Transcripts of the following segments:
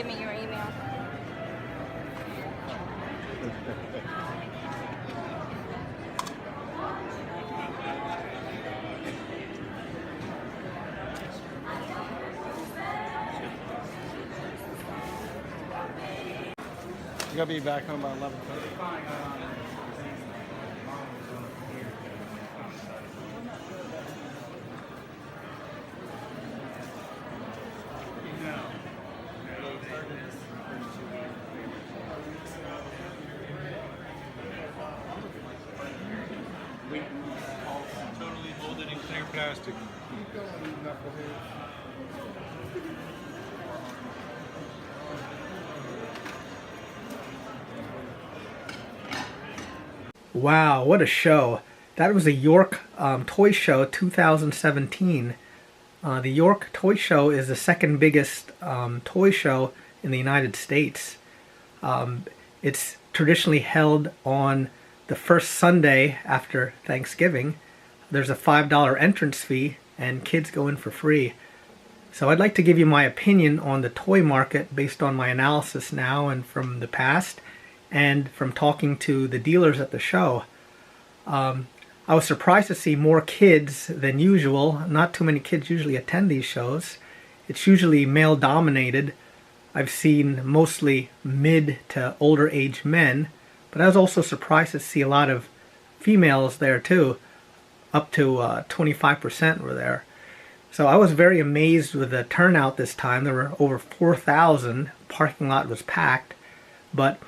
give me your email. You gotta be back home by 11:30. Totally molded in clear plastic. Wow, what a show. That was the York Toy Show 2017. The York Toy Show is the second biggest toy show in the United States. It's traditionally held on the first Sunday after Thanksgiving. There's a $5 entrance fee and kids go in for free. So I'd like to give you my opinion on the toy market based on my analysis now and from the past and from talking to the dealers at the show. I was surprised to see more kids than usual. Not too many kids usually attend these shows. It's usually male dominated. I've seen mostly mid to older age men, but I was also surprised to see a lot of females there too. Up to 25% were there. So I was very amazed with the turnout this time. There were over 4,000. Parking lot was packed. But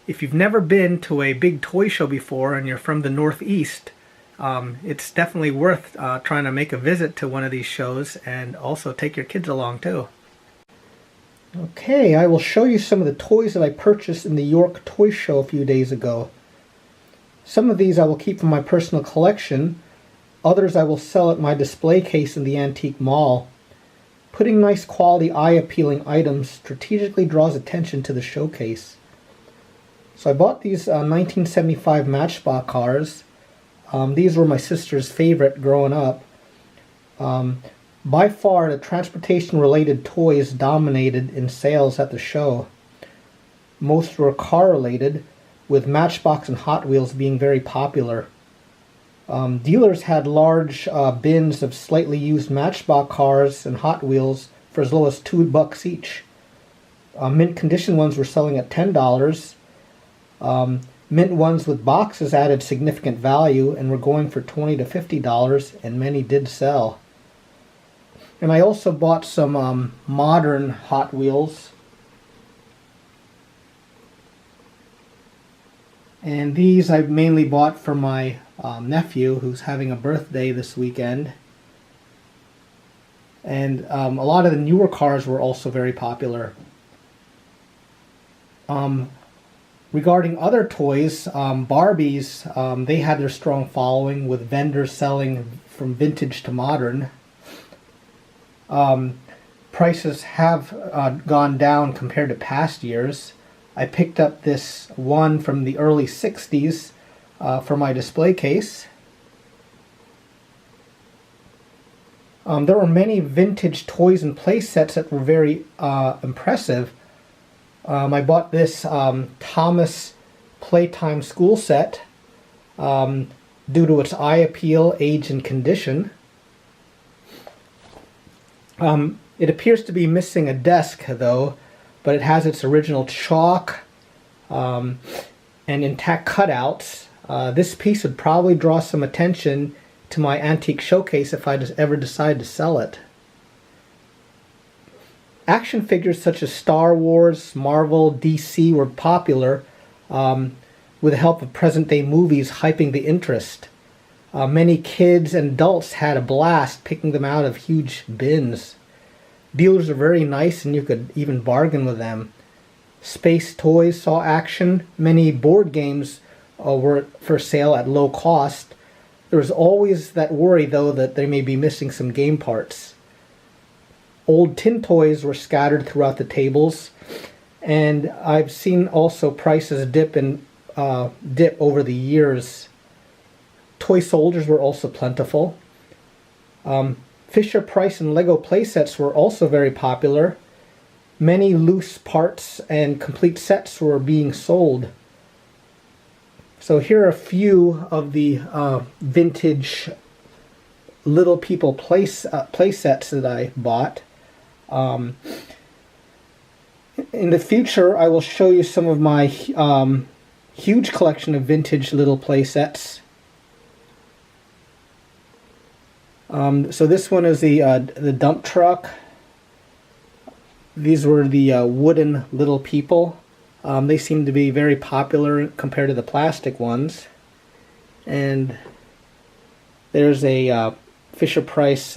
if you've never been to a big toy show before and you're from the Northeast, it's definitely worth trying to make a visit to one of these shows and also take your kids along too. Okay, I will show you some of the toys that I purchased in the York Toy Show a few days ago. Some of these I will keep for my personal collection. Others I will sell at my display case in the antique mall. Putting nice quality eye-appealing items strategically draws attention to the showcase. So I bought these 1975 Matchbox cars. These were my sister's favorite growing up. By far, the transportation-related toys dominated in sales at the show. Most were car-related, with Matchbox and Hot Wheels being very popular. Dealers had large bins of slightly used Matchbox cars and Hot Wheels for as low as $2 each. Mint condition ones were selling at $10. Mint ones with boxes added significant value and were going for $20 to $50, and many did sell. And I also bought some modern Hot Wheels. And these I mainly bought for my nephew who's having a birthday this weekend. And a lot of the newer cars were also very popular. Regarding other toys, Barbies, they had their strong following with vendors selling from vintage to modern. Prices have gone down compared to past years. I picked up this one from the early 60s for my display case. There were many vintage toys and play sets that were very impressive. I bought this Thomas Playtime School set due to its eye appeal, age, and condition. It appears to be missing a desk though, but it has its original chalk and intact cutouts. This piece would probably draw some attention to my antique showcase if I ever decide to sell it. Action figures such as Star Wars, Marvel, DC were popular with the help of present-day movies hyping the interest. Many kids and adults had a blast picking them out of huge bins. Dealers are very nice and you could even bargain with them. Space toys saw action. Many board games were for sale at low cost. There was always that worry though that they may be missing some game parts. Old tin toys were scattered throughout the tables, and I've seen also prices dip over the years. Toy soldiers were also plentiful. Fisher-Price and Lego playsets were also very popular. many loose parts and complete sets were being sold. So here are a few of the vintage Little People play sets that I bought. In the future, I will show you some of my huge collection of vintage little play sets. So this one is the dump truck. These were the wooden Little People. They seem to be very popular compared to the plastic ones. And there's a Fisher-Price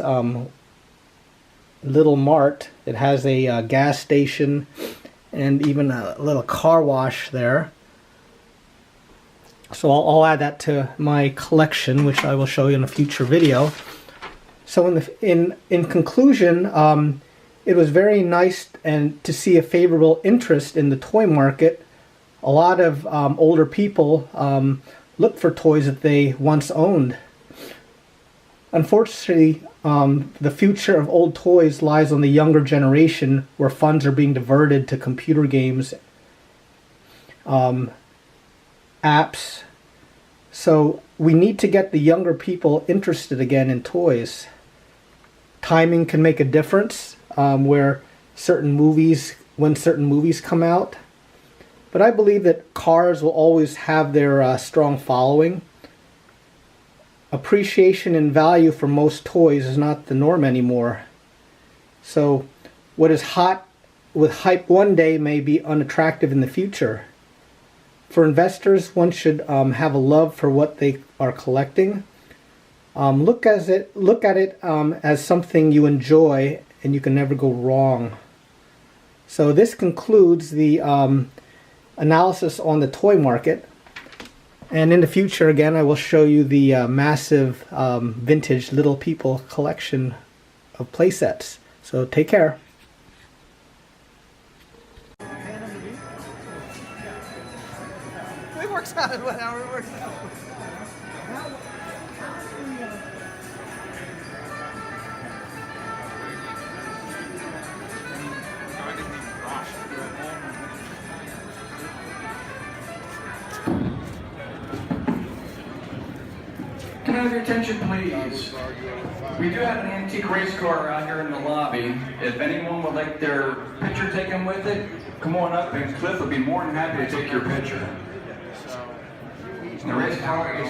Little Mart. It has a gas station and even a little car wash there. So I'll add that to my collection, which I will show you in a future video. So in conclusion, it was very nice and to see a favorable interest in the toy market. A lot of older people look for toys that they once owned. Unfortunately, the future of old toys lies on the younger generation, where funds are being diverted to computer games, apps. So we need to get the younger people interested again in toys. Timing can make a difference, when certain movies come out. But I believe that cars will always have their strong following. Appreciation and value for most toys is not the norm anymore. So what is hot with hype one day may be unattractive in the future. For investors, one should have a love for what they are collecting. Look at it as something you enjoy and you can never go wrong. So this concludes the analysis on the toy market. And in the future, again, I will show you the massive vintage Little People collection of playsets. So take care. It works out whatever it works out. Can I have your attention, please? We do have an antique race car out here in the lobby. If anyone would like their picture taken with it, come on up and Cliff would be more than happy to take your picture. The race car is